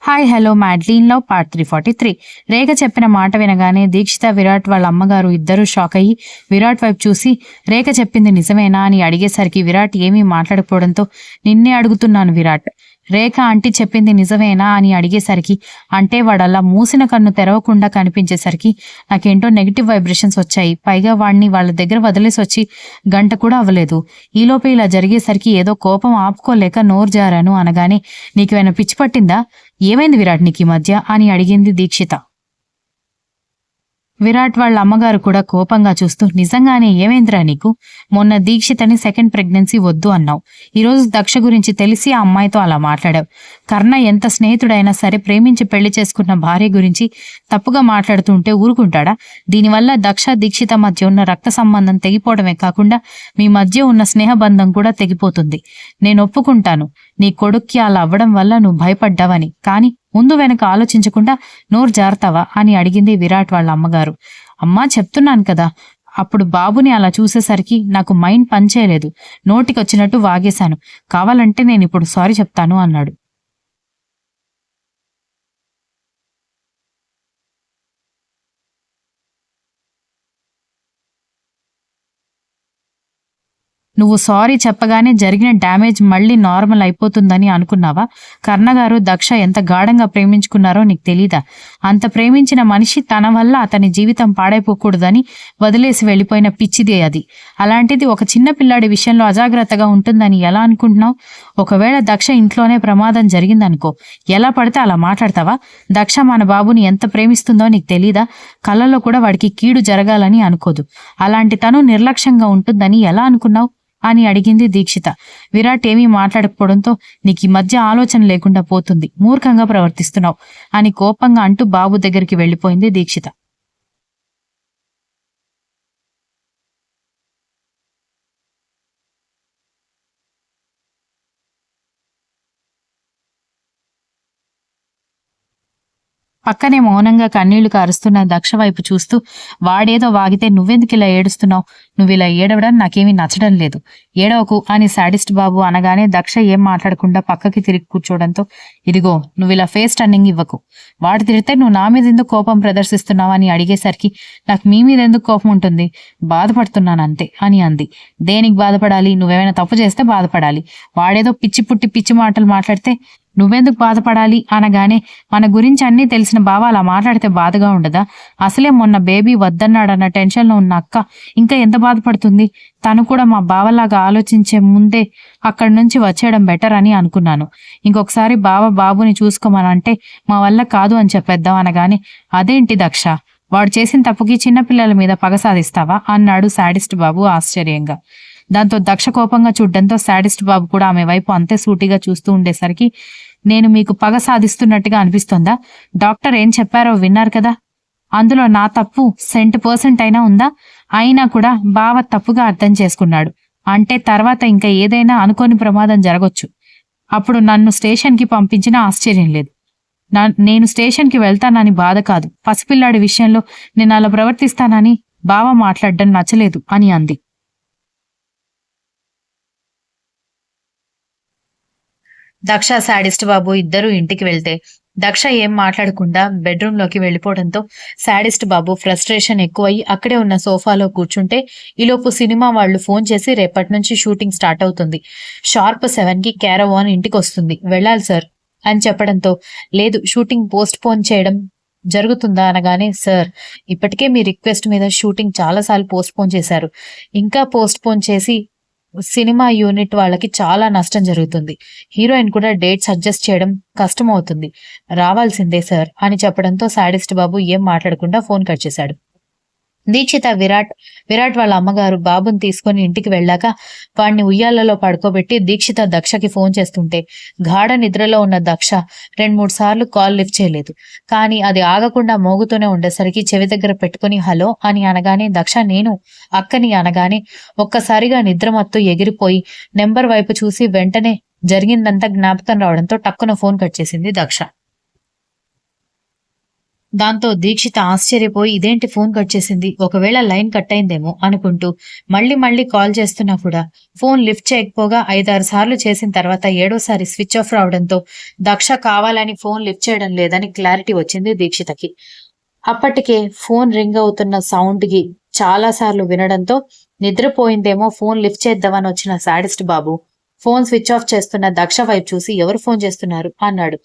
Hi hello madly in love part 343. Rekha చెప్పిన మాట వినగానే దీక్షిత విరాట్ వాళ్ళ అమ్మగారు ఇద్దరూ షాక్ అయ్యి విరాట్ వైపు చూసి రేఖ చెప్పింది నిజమేనా అని అడిగేసరికి విరాట్ ఏమీ మాట్లాడకపోవడంతో నిన్నే అడుగుతున్నాను విరాట్, రేఖ ఆంటీ చెప్పింది నిజమేనా అని అడిగేసరికి అంటే వాడల్లా మూసిన కన్ను తెరవకుండా కనిపించేసరికి నాకేంటో నెగిటివ్ వైబ్రేషన్స్ వచ్చాయి. పైగా వాడిని వాళ్ళ దగ్గర వదిలేసి వచ్చి గంట కూడా అవ్వలేదు. ఈలోపే ఇలా జరిగేసరికి ఏదో కోపం ఆపుకోలేక నోరు జారాను అనగానే నీకేమైనా పిచ్చి పట్టిందా, ఏమైంది విరాట్ నీకు ఈ మధ్య అని అడిగింది దీక్షిత. విరాట్ వాళ్ళ అమ్మగారు కూడా కోపంగా చూస్తూ నిజంగానే ఏమైందిరా నీకు, మొన్న దీక్షితని సెకండ్ ప్రెగ్నెన్సీ వద్దు అన్నావు, ఈరోజు దక్ష గురించి తెలిసి ఆ అమ్మాయితో అలా మాట్లాడావు. కర్ణ ఎంత స్నేహితుడైనా సరే ప్రేమించి పెళ్లి చేసుకున్న భార్య గురించి తప్పుగా మాట్లాడుతుంటే ఊరుకుంటాడా? దీనివల్ల దక్ష దీక్షిత మధ్య ఉన్న రక్త సంబంధం తెగిపోవడమే కాకుండా మీ మధ్య ఉన్న స్నేహబంధం కూడా తెగిపోతుంది. నేను ఒప్పుకుంటాను నీ కొడుక్కి అలా అవ్వడం వల్ల నువ్వు భయపడ్డావని, కానీ ముందు వెనక ఆలోచించకుండా నోరు జారుతావా అని అడిగింది విరాట్ వాళ్ళ అమ్మగారు. అమ్మా చెప్తున్నాను కదా, అప్పుడు బాబుని అలా చూసేసరికి నాకు మైండ్ పనిచేయలేదు, నోటికొచ్చినట్టు వాగేశాను, కావాలంటే నేను ఇప్పుడు సారీ చెప్తాను అన్నాడు. నువ్వు సారీ చెప్పగానే జరిగిన డ్యామేజ్ మళ్ళీ నార్మల్ అయిపోతుందని అనుకున్నావా? కర్ణగారు దక్ష ఎంత గాఢంగా ప్రేమించుకున్నారో నీకు తెలీదా? అంత ప్రేమించిన మనిషి తన వల్ల అతని జీవితం పాడైపోకూడదని వదిలేసి వెళ్ళిపోయిన పిచ్చిదే అది. అలాంటిది ఒక చిన్న పిల్లాడి విషయంలో అజాగ్రత్తగా ఉంటుందని ఎలా అనుకుంటున్నావు? ఒకవేళ దక్ష ఇంట్లోనే ప్రమాదం జరిగిందనుకో, ఎలా పడితే అలా మాట్లాడతావా? దక్ష మన బాబుని ఎంత ప్రేమిస్తుందో నీకు తెలీదా? కళ్ళలో కూడా వాడికి కీడు జరగాలని అనుకోదు. అలాంటి తను నిర్లక్ష్యంగా ఉంటుందని ఎలా అనుకున్నావు అని అడిగింది దీక్షిత. విరాట్ ఏమీ మాట్లాడకపోవడంతో నీకు ఈ మధ్య ఆలోచన లేకుండా పోతుంది, మూర్ఖంగా ప్రవర్తిస్తున్నావు అని కోపంగా అంటూ బాబు దగ్గరికి వెళ్లిపోయింది దీక్షిత. పక్కనే మౌనంగా కన్నీళ్లు కారుస్తున్న దక్ష వైపు చూస్తూ వాడేదో వాగితే నువ్వెందుకు ఇలా ఏడుస్తున్నావు, నువ్విలా ఏడవడం నాకేమీ నచ్చడం లేదు, ఏడవకు అని సాడిస్ట్ బాబు అనగానే దక్ష ఏం మాట్లాడకుండా పక్కకి తిరిగి కూర్చోవడంతో ఇదిగో నువ్విలా ఫేస్ టర్నింగ్ ఇవ్వకు, వాడు తిడితే నువ్వు నా మీద ఎందుకు కోపం ప్రదర్శిస్తున్నావు అని అడిగేసరికి నాకు మీ మీద ఎందుకు కోపం ఉంటుంది, బాధపడుతున్నాను అంతే అని అంది. దేనికి బాధపడాలి, నువ్వేమైనా తప్పు చేస్తే బాధపడాలి, వాడేదో పిచ్చి పుట్టి పిచ్చి మాటలు మాట్లాడితే నువ్వెందుకు బాధపడాలి అనగానే మన గురించి అన్నీ తెలిసిన బావ అలా మాట్లాడితే బాధగా ఉండదా? అసలే మొన్న బేబీ వద్దన్నాడన్న టెన్షన్లో ఉన్న అక్క ఇంకా ఎంత బాధపడుతుంది? తను కూడా మా బావలాగా ఆలోచించే ముందే అక్కడి నుంచి వచ్చేయడం బెటర్ అని అనుకున్నాను. ఇంకొకసారి బాబుని చూసుకోమనంటే మా వల్ల కాదు అని చెప్పేద్దాం అనగానే అదేంటి దక్ష, వాడు చేసిన తప్పుకి చిన్నపిల్లల మీద పగ సాధిస్తావా అన్నాడు సాడిస్ట్ బాబు ఆశ్చర్యంగా. దాంతో దక్ష కోపంగా చూడ్డంతో సాడిస్ట్ బాబు కూడా ఆమె వైపు అంతే సూటిగా చూస్తూ ఉండేసరికి నేను మీకు పగ సాధిస్తున్నట్టుగా అనిపిస్తోందా? డాక్టర్ ఏం చెప్పారో విన్నారు కదా, అందులో నా తప్పు 100% అయినా ఉందా? అయినా కూడా బావ తప్పుగా అర్థం చేసుకున్నాడు అంటే తర్వాత ఇంకా ఏదైనా అనుకోని ప్రమాదం జరగొచ్చు. అప్పుడు నన్ను స్టేషన్కి పంపించినా ఆశ్చర్యం లేదు. నేను స్టేషన్కి వెళ్తానని బాధ కాదు, పసిపిల్లాడి విషయంలో నేను అలా ప్రవర్తిస్తానని బావ మాట్లాడడం నచ్చలేదు అని అంది. దక్ష సాడిస్ట్ బాబు ఇద్దరూ ఇంటికి వెళ్తే దక్ష ఏం మాట్లాడకుండా బెడ్రూమ్లోకి వెళ్ళిపోవడంతో సాడిస్ట్ బాబు ఫ్రస్ట్రేషన్ ఎక్కువయ్యి అక్కడే ఉన్న సోఫాలో కూర్చుంటే ఈలోపు సినిమా వాళ్ళు ఫోన్ చేసి రేపటి నుంచి షూటింగ్ స్టార్ట్ అవుతుంది, షార్ప్ 7కి క్యారవాన్ ఇంటికి వస్తుంది, వెళ్ళాలి సార్ అని చెప్పడంతో లేదు షూటింగ్ పోస్ట్ పోన్ చేయడం జరుగుతుందా అనగానే సార్ ఇప్పటికే మీ రిక్వెస్ట్ మీద షూటింగ్ చాలాసార్లు పోస్ట్ పోన్ చేశారు, ఇంకా పోస్ట్ పోన్ చేసి సినిమా యూనిట్ వాళ్ళకి చాలా నష్టం జరుగుతుంది, హీరోయిన్ కూడా డేట్స్ అడ్జస్ట్ చేయడం కష్టం అవుతుంది, రావాల్సిందే సార్ అని చెప్పడంతో సాడిస్ట్ బాబు ఏం మాట్లాడకుండా ఫోన్ కట్ చేశాడు. దీక్షిత విరాట్ వాళ్ళ అమ్మగారు బాబుని తీసుకుని ఇంటికి వెళ్ళాక వాడిని ఉయ్యాలలో పడుకోబెట్టి దీక్షిత దక్షకి ఫోన్ చేస్తుంటే గాఢ నిద్రలో ఉన్న దక్ష 2-3 సార్లు కాల్ లిఫ్ట్ చేయలేదు. కానీ అది ఆగకుండా మోగుతూనే ఉండేసరికి చెవి దగ్గర పెట్టుకుని హలో అని అనగానే దక్ష నేను అక్కని అనగానే ఒక్కసారిగా నిద్రమత్తు ఎగిరిపోయి నెంబర్ వైపు చూసి వెంటనే జరిగిందంతా జ్ఞాపకం రావడంతో టక్కున ఫోన్ కట్ చేసింది దక్ష. దాంతో దీక్షిత ఆశ్చర్యపోయి ఇదేంటి ఫోన్ కట్ చేసింది, ఒకవేళ లైన్ కట్ అయిందేమో అనుకుంటూ మళ్ళీ మళ్ళీ కాల్ చేస్తున్నా కూడా ఫోన్ లిఫ్ట్ చేయకపోగా 5-6 సార్లు చేసిన తర్వాత 7వసారి స్విచ్ ఆఫ్ రావడంతో దక్ష కావాలని ఫోన్ లిఫ్ట్ చేయడం లేదని క్లారిటీ వచ్చింది దీక్షితకి. అప్పటికే ఫోన్ రింగ్ అవుతున్న సౌండ్ కి చాలా సార్లు వినడంతో నిద్రపోయిందేమో ఫోన్ లిఫ్ట్ చేద్దామని వచ్చిన సాడిస్ట్ బాబు ఫోన్ స్విచ్ ఆఫ్ చేస్తున్న దక్ష వైపు చూసి ఎవరు ఫోన్ చేస్తున్నారు అన్నాడు.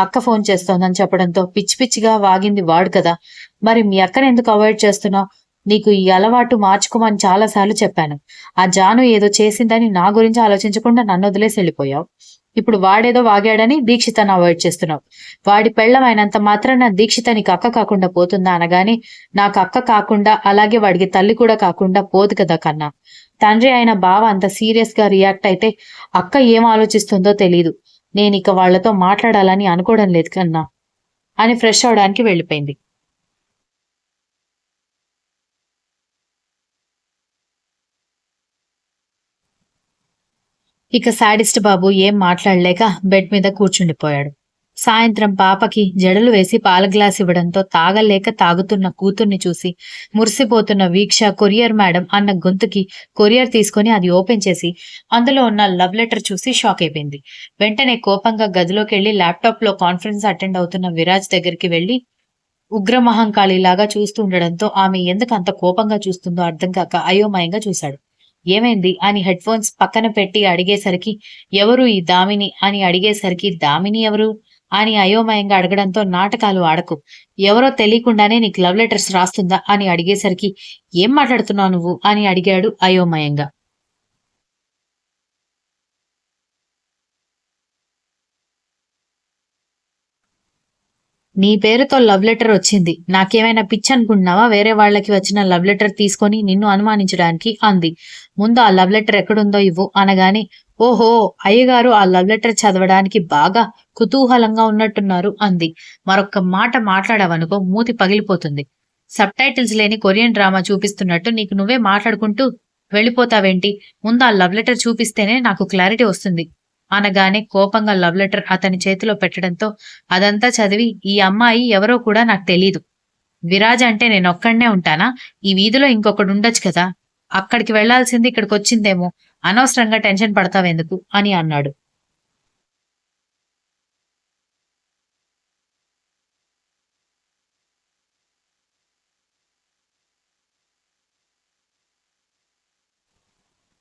అక్క ఫోన్ చేస్తోందని చెప్పడంతో పిచ్చి పిచ్చిగా వాగింది వాడు కదా, మరి మీ అక్కని ఎందుకు అవాయిడ్ చేస్తున్నావు, నీకు ఈ అలవాటు మార్చుకోమని చాలా సార్లు చెప్పాను. ఆ జాను ఏదో చేసిందని నా గురించి ఆలోచించకుండా నన్ను వదిలేసి వెళ్ళిపోయావు. ఇప్పుడు వాడేదో వాగాడని దీక్షితను అవాయిడ్ చేస్తున్నావు. వాడి పెళ్ళమైనంత మాత్రాన దీక్షిత నీకు అక్క కాకుండా పోతుందా అనగానే నాకు అక్క కాకుండా అలాగే వాడికి తల్లి కూడా కాకుండా పోదు కదా కన్నా. తండ్రి అయిన బావ అంత సీరియస్ గా రియాక్ట్ అయితే అక్క ఏం ఆలోచిస్తుందో తెలీదు. నేనిక వాళ్లతో మాట్లాడాలని అనుకోవడం లేదు కన్నా అని ఫ్రెష్ అవడానికి వెళ్ళిపోయింది. ఇక సాడిస్ట్ బాబు ఏం మాట్లాడలేక బెడ్ మీద కూర్చుండిపోయాడు. సాయంత్రం పాపకి జడలు వేసి పాల గ్లాస్ ఇవ్వడంతో తాగలేక తాగుతున్న కూతుర్ని చూసి మురిసిపోతున్న వీక్ష కొరియర్ మేడం అన్న గొంతుకి కొరియర్ తీసుకుని అది ఓపెన్ చేసి అందులో ఉన్న లవ్ లెటర్ చూసి షాక్ అయిపోయింది. వెంటనే కోపంగా గదిలోకి వెళ్లి ల్యాప్టాప్ లో కాన్ఫరెన్స్ అటెండ్ అవుతున్న విరాజ్ దగ్గరికి వెళ్లి ఉగ్రమహంకాళిలాగా చూస్తూ ఉండడంతో ఆమె ఎందుకు అంత కోపంగా చూస్తుందో అర్థం కాక అయోమయంగా చూశాడు. ఏమైంది అని హెడ్ ఫోన్స్ పక్కన పెట్టి అడిగేసరికి ఎవరు ఈ దామిని అని అడిగేసరికి దామిని ఎవరు అని అయోమయంగా అడగడంతో నాటకాలు ఆడకు, ఎవరో తెలియకుండానే నీకు లవ్ లెటర్స్ రాస్తుందా అని అడిగేసరికి ఏం మాట్లాడుతున్నావు నువ్వు అని అడిగాడు అయోమయంగా. నీ పేరుతో లవ్ లెటర్ వచ్చింది, నాకేమైనా పిచ్చి అనుకుంటున్నావా వేరే వాళ్ళకి వచ్చిన లవ్ లెటర్ తీసుకొని నిన్ను అనుమానించడానికి అంది. ముందు ఆ లవ్ లెటర్ ఎక్కడుందో ఇవ్వు అనగానే ఓహో అయ్యగారు ఆ లవ్ లెటర్ చదవడానికి బాగా కుతూహలంగా ఉన్నట్టున్నారు అంది. మరొక్క మాట మాట్లాడావనుకో మూతి పగిలిపోతుంది. సబ్ టైటిల్స్ లేని కొరియన్ డ్రామా చూపిస్తున్నట్టు నీకు నువ్వే మాట్లాడుకుంటూ వెళ్ళిపోతావేంటి, ముందు ఆ లవ్ లెటర్ చూపిస్తేనే నాకు క్లారిటీ వస్తుంది అనగానే కోపంగా లవ్ లెటర్ అతని చేతిలో పెట్టడంతో అదంతా చదివి ఈ అమ్మాయి ఎవరో కూడా నాకు తెలీదు. విరాజ్ అంటే నేనొక్కడనే ఉంటానా, ఈ వీధిలో ఇంకొకడు ఉండొచ్చు కదా, అక్కడికి వెళ్లాల్సింది ఇక్కడికి వచ్చిందేమో, అనవసరంగా టెన్షన్ పడతావెందుకు అని అన్నాడు.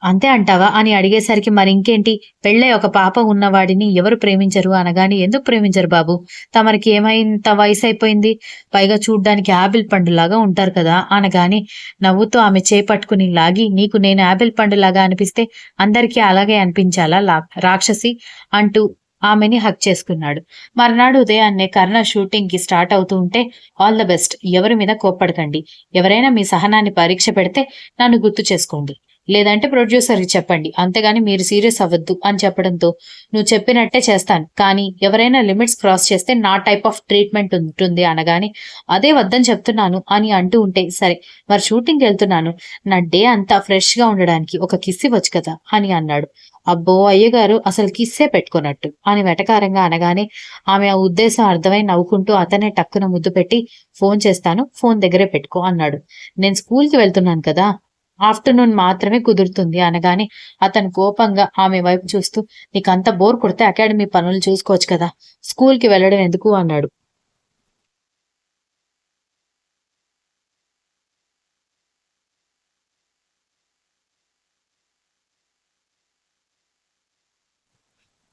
అంతే అంటావా అని అడిగేసరికి మరింకేంటి, పెళ్ళై ఒక పాప ఉన్నవాడిని ఎవరు ప్రేమించరు అనగాని ఎందుకు ప్రేమించరు బాబు, తమరికి ఏమైంత వయసు అయిపోయింది, పైగా చూడ్డానికి యాపిల్ పండులాగా ఉంటారు కదా అనగాని నవ్వుతూ ఆమె చేపట్టుకుని లాగి నీకు నేను యాపిల్ పండులాగా అనిపిస్తే అందరికీ అలాగే అనిపించాలా రాక్షసి అంటూ ఆమెని హక్ చేసుకున్నాడు. మర్నాడు ఉదయాన్నే కర్ణ షూటింగ్ కి స్టార్ట్ అవుతూ ఉంటే ఆల్ ద బెస్ట్, ఎవరి మీద కోప్పడకండి, ఎవరైనా మీ సహనాన్ని పరీక్ష పెడితే నన్ను గుర్తు చేసుకోండి, లేదంటే ప్రొడ్యూసర్కి చెప్పండి, అంతేగాని మీరు సీరియస్ అవ్వద్దు అని చెప్పడంతో నువ్వు చెప్పినట్టే చేస్తాను, కానీ ఎవరైనా లిమిట్స్ క్రాస్ చేస్తే నా టైప్ ఆఫ్ ట్రీట్మెంట్ ఉంటుంది అనగాని అదే వద్దని చెప్తున్నాను అని అంటూ ఉంటే సరే మరి షూటింగ్కి వెళ్తున్నాను, నా డే అంతా ఫ్రెష్ గా ఉండడానికి ఒక కిస్ ఇవ్వచ్చు కదా అని అన్నాడు. అబ్బో అయ్యగారు అసలు కిస్సే పెట్టుకున్నట్టు అని వెటకారంగా అనగానే ఆమె ఆ ఉద్దేశం అర్థమై నవ్వుకుంటూ అతనే టక్కున ముద్దు పెట్టి ఫోన్ చేస్తాను, ఫోన్ దగ్గరే పెట్టుకో అన్నాడు. నేను స్కూల్కి వెళ్తున్నాను కదా, ఆఫ్టర్నూన్ మాత్రమే కుదురుతుంది అనగానే అతను కోపంగా ఆమె వైపు చూస్తూ నీకంత బోర్ కొడితే అకాడమీ పనులు చూసుకోవచ్చు కదా, స్కూల్కి వెళ్ళడం ఎందుకు అన్నాడు.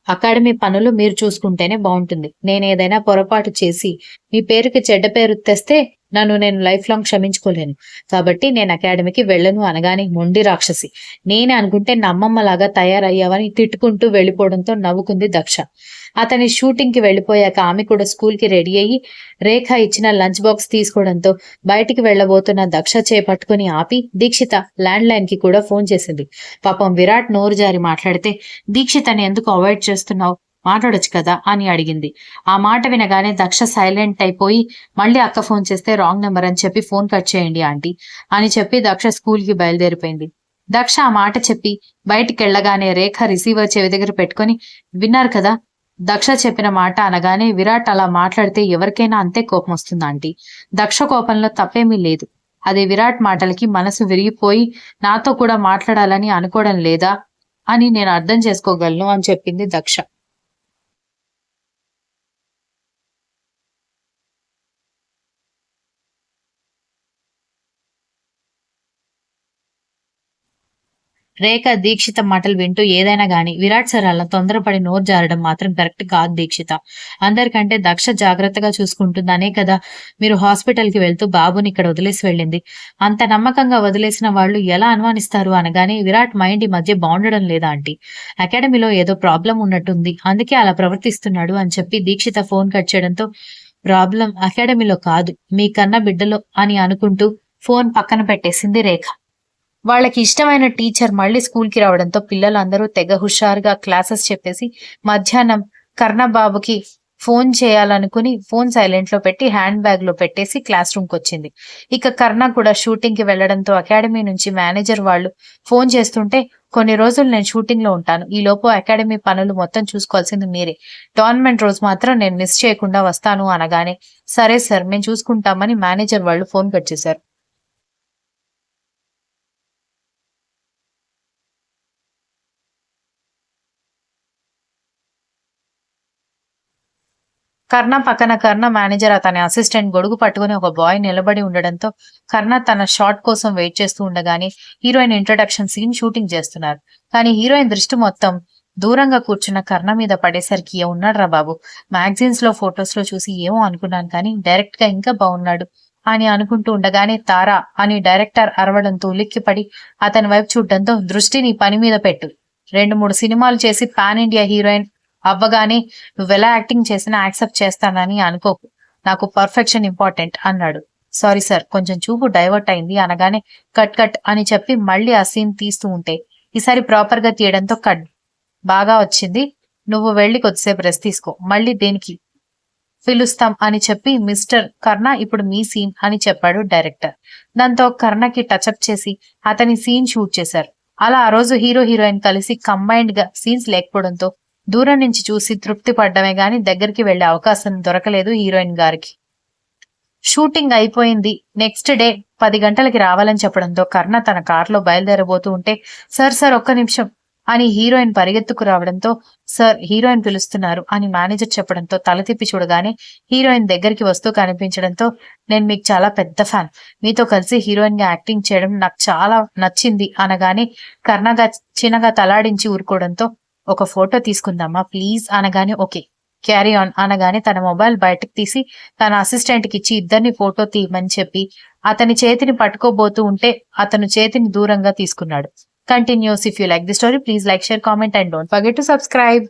అకాడమీ పనులు మీరు చూసుకుంటేనే బాగుంటుంది, నేనేదైనా పొరపాటు చేసి మీ పేరుకి చెడ్డ పేరు తెస్తే నన్ను నేను లైఫ్ లాంగ్ క్షమించుకోలేను, కాబట్టి నేను అకాడమీకి వెళ్ళను అనగానే మొండి రాక్షసి, నేనే అనుకుంటే నా అమ్మమ్మలాగా తయారయ్యావని తిట్టుకుంటూ వెళ్ళిపోవడంతో నవ్వుకుంది దక్ష. అతని షూటింగ్ కి వెళ్ళిపోయాక ఆమె కూడా స్కూల్ కి రెడీ అయ్యి రేఖ ఇచ్చిన లంచ్ బాక్స్ తీసుకోవడంతో బయటికి వెళ్లబోతున్న దక్ష చేపట్టుకుని ఆపి దీక్షిత ల్యాండ్ లైన్ కి కూడా ఫోన్ చేసింది. పాపం విరాట్ నోరు జారి మాట్లాడితే దీక్షితని ఎందుకు అవాయిడ్ చేస్తున్నావు, మాట్లాడొచ్చు కదా అని అడిగింది. ఆ మాట వినగానే దక్ష సైలెంట్ అయిపోయి మళ్ళీ అక్క ఫోన్ చేస్తే రాంగ్ నెంబర్ అని చెప్పి ఫోన్ కట్ చేయండి ఆంటీ అని చెప్పి దక్ష స్కూల్ కి బయలుదేరిపోయింది. దక్ష ఆ మాట చెప్పి బయటికి వెళ్లగానే రేఖ రిసీవర్ చెవి దగ్గర పెట్టుకుని విన్నారు కదా, దక్ష చెప్పిన మాట అనగానే విరాట్ అలా మాట్లాడితే ఎవరికైనా అంతే కోపం వస్తుంది ఆంటీ. దక్ష కోపంలో తప్పేమీ లేదు. అది విరాట్ మాటలకి మనసు విరిగిపోయి నాతో కూడా మాట్లాడాలని అనుకోవడం లేదా అని నేను అర్థం చేసుకోగలను అని చెప్పింది దక్ష. రేఖ దీక్షిత మాటలు వింటూ ఏదైనా గాని విరాట్ సార్ అలా తొందరపడి నోరు జారడం మాత్రం కరెక్ట్ కాదు దీక్షిత. అందరికంటే దక్ష జాగ్రత్తగా చూసుకుంటుందనే కదా మీరు హాస్పిటల్ కి వెళ్తూ బాబుని ఇక్కడ వదిలేసి వెళ్ళింది. అంత నమ్మకంగా వదిలేసిన వాళ్ళు ఎలా అనుమానిస్తారు అనగానే విరాట్ మైండ్ ఈ మధ్య బాగుండడం లేదా ఆంటీ. అకాడమీలో ఏదో ప్రాబ్లం ఉన్నట్టుంది, అందుకే అలా ప్రవర్తిస్తున్నాడు అని చెప్పి దీక్షిత ఫోన్ కట్ చేయడంతో ప్రాబ్లం అకాడమీలో కాదు మీ కన్న బిడ్డలో అని అనుకుంటూ ఫోన్ పక్కన పెట్టేసింది రేఖ. వాళ్ళకి ఇష్టమైన టీచర్ మళ్ళీ స్కూల్ కి రావడంతో పిల్లలందరూ తెగ హుషారుగా క్లాసెస్ చెప్పేసి మధ్యాహ్నం కర్ణబాబుకి ఫోన్ చేయాలనుకుని ఫోన్ సైలెంట్ లో పెట్టి హ్యాండ్ బ్యాగ్ లో పెట్టేసి క్లాస్ రూమ్ కి వచ్చింది. ఇక కర్ణ కూడా షూటింగ్ కి వెళ్లడంతో అకాడమీ నుంచి మేనేజర్ వాళ్ళు ఫోన్ చేస్తుంటే కొన్ని రోజులు నేను షూటింగ్ లో ఉంటాను, ఈ లోపు అకాడమీ పనులు మొత్తం చూసుకోవాల్సింది మీరే, టోర్నమెంట్ రోజు మాత్రం నేను మిస్ చేయకుండా వస్తాను అనగానే సరే సార్ మేము చూసుకుంటామని మేనేజర్ వాళ్ళు ఫోన్ కట్ చేశారు. కర్ణ మేనేజర్ అతని అసిస్టెంట్ గొడుగు పట్టుకుని ఒక బాయ్ నిలబడి ఉండడంతో కర్ణ తన షాట్ కోసం వెయిట్ చేస్తూ ఉండగానే హీరోయిన్ ఇంట్రొడక్షన్ సీన్ షూటింగ్ చేస్తున్నారు. కానీ హీరోయిన్ దృష్టి మొత్తం దూరంగా కూర్చున్న కర్ణ మీద పడేసరికి ఉన్నాడ్రా బాబు, మ్యాగజైన్స్ లో ఫొటోస్ లో చూసి ఏమో అనుకున్నాను కానీ డైరెక్ట్ గా ఇంకా బాగున్నాడు అని అనుకుంటూ ఉండగానే తారా అని డైరెక్టర్ అరవడంతో ఉలిక్కిపడి అతని వైపు చూడడంతో దృష్టి నీ పని మీద పెట్టు, 2-3 సినిమాలు చేసి పాన్ ఇండియా హీరోయిన్ అవ్వగానే నువ్వెలా యాక్టింగ్ చేసినా యాక్సెప్ట్ చేస్తానని అనుకోకు, నాకు పర్ఫెక్షన్ ఇంపార్టెంట్ అన్నాడు. సారీ సార్ కొంచెం చూపు డైవర్ట్ అయింది అనగానే కట్ కట్ అని చెప్పి మళ్ళీ ఆ సీన్ తీస్తూ ఉంటే ఈసారి ప్రాపర్ గా తీయడంతో కట్ బాగా వచ్చింది, నువ్వు వెళ్ళి కొద్దిసేపు రెస్ట్ తీసుకో, మళ్ళీ దేనికి పిలుస్తాం అని చెప్పి మిస్టర్ కర్ణ ఇప్పుడు మీ సీన్ అని చెప్పాడు డైరెక్టర్. దాంతో కర్ణకి టచ్అప్ చేసి అతని సీన్ షూట్ చేశారు. అలా ఆ రోజు హీరో హీరోయిన్ కలిసి కంబైన్డ్ గా సీన్స్ లేకపోవడంతో దూరం నుంచి చూసి తృప్తి పడ్డమే గాని దగ్గరికి వెళ్లే అవకాశం దొరకలేదు హీరోయిన్ గారికి. షూటింగ్ అయిపోయింది, నెక్స్ట్ డే 10 గంటలకి రావాలని చెప్పడంతో కర్ణ తన కారులో బయలుదేరబోతూ ఉంటే సార్ ఒక్క నిమిషం అని హీరోయిన్ పరిగెత్తుకు రావడంతో సార్ హీరోయిన్ పిలుస్తున్నారు అని మేనేజర్ చెప్పడంతో తల తిప్పి చూడగానే హీరోయిన్ దగ్గరికి వస్తూ కనిపించడంతో నేను మీకు చాలా పెద్ద ఫ్యాన్, మీతో కలిసి హీరోయిన్ గా యాక్టింగ్ చేయడం నాకు చాలా నచ్చింది అనగానే కర్ణగా చిన్నగా తలాడించి ఊరుకోవడంతో ఒక ఫోటో తీసుకుందామా ప్లీజ్ అనగానే ఓకే క్యారీ ఆన్ అనగానే తన మొబైల్ బయటకు తీసి తన అసిస్టెంట్ కి ఇచ్చి ఇద్దరిని ఫోటో తీయమని చెప్పి అతని చేతిని పట్టుకోబోతూ ఉంటే అతను చేతిని దూరంగా తీసుకున్నాడు. Continuous. If you like the story please like, share, comment and don't forget to subscribe.